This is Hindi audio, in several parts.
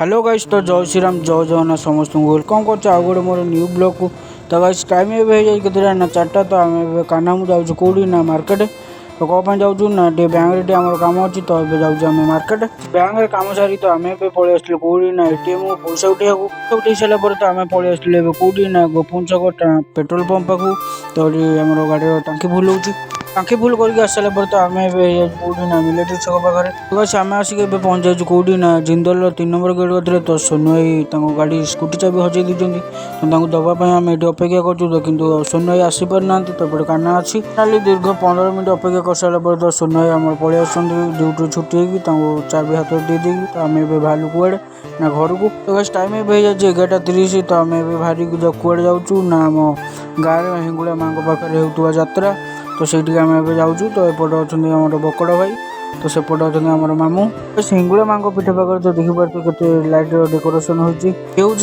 हेलो गाइस तो जय श्री राम जय जगन्नाथ समस्त को वेलकम कर आउ गोटे मोर न्यू ब्लॉग को। तो गाइस टाइम ए ना 4टा तो आम कानामू जाऊँ कौड़ी ना मार्केट। तो कौन जाऊँ ना बैंक आम कम अच्छी तो ये जाऊँ आम मार्केट बैंक कम सारी तो आम पलि आसलु कौड़ी ना एटीएम पैसा उठे सारापर तो आम पलि आसलु कौड़ी ना गोपन छक पेट्रोल पंप पाक। तो आम गाड़ी टांकी फुल हो टांकी फुल करके आस सारा तो आम कौड़ी ना मिलिट्री छक पाखे बस आम आसिक पहुँच जाऊँ कौड़ी ना जिंदल 3 नंबर गेट कथिले। तो सोनू भाई गाड़ी स्कूटी चाबी हजई देते तो दवापाई आम ये अपेक्षा कर कि सोनू भाई आसी पार ना तो ये काना अच्छी खाली दीर्घ 15 मिनट अपेक्षा कर सारापर तो सोनू भाई आम पलि ड्यूटी छुट्टी होगी चाबी हाथ दे दी तो आम बाहर कुआड़े ना घर को। तो बस टाइम हो जाए 11:30 तो आम बाहरी कुआड़े जाऊँ ना आम गाँव में हिंगुड़ा माँ पाखे होता जात्रा तो सही आम जाऊँ। तो एपटे अच्छा आम बकड़ भाई तो सेपटे अच्छा आम मामू हिंगुड़ा माँ पीठ पाखे तो देखिपे केते लाइट डेकोरेशन हो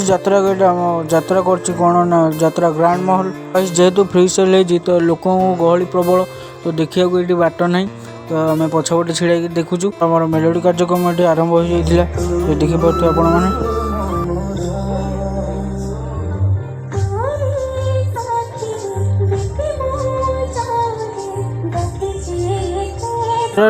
जात्रा गेट आम जात्रा कौन ना जात्रा ग्रांड महल जेहेतु फ्री सेल हो तो लोक गहली प्रबल तो देखा ये बाट ना तो आम पछपटे छिड़ा देखुचु आम मेलोडी कार्यक्रम ये आरंभ हो जाता तो देखिपे आपण मैंने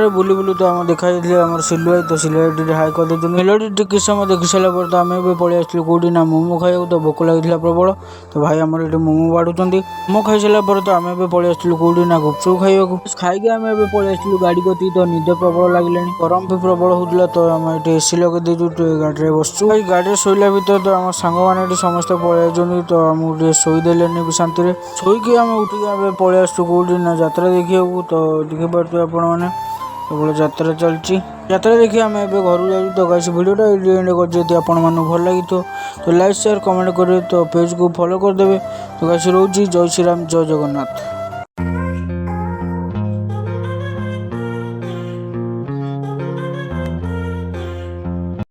बुली बुली तो आम देखा आम सिलुआई तो सिलुआई हाई कर देते मेलोडी टिक समय देखी सारापर तो आम पलि आसलु कौड़ी ना मोमो खाई तो भोक लगी प्रबल। तो भाई आम ये मोमो बाढ़ुंट मोमो खाई सारापर तो आम पलि आसलु कौड़ी ना गुपचुप खाइबा खाई आम पलि आसलु गाड़ी कती तो निद प्रबल लगे गरम भी प्रबल होता तो आम ये एसी लगे देचु गाड़ी में बसचु गाड़ी शोला भितर तो आम सांग मैंने समस्ते पलि तो आमको शोदेले भी शांति शोक आम उठिक आम पलि आसु कौड़ी ना यात्रा देखा तो देखिपे आपण मैंने सब यात्रा चलती यात्रा देखिए आम ए घर जाऊँ। तो गाइस वीडियोटा एंड कर भल लगी तो लाइक शेयर कमेंट करेंगे तो पेज को फॉलो करदे। तो गाइस रोजी जय श्री राम जय जगन्नाथ।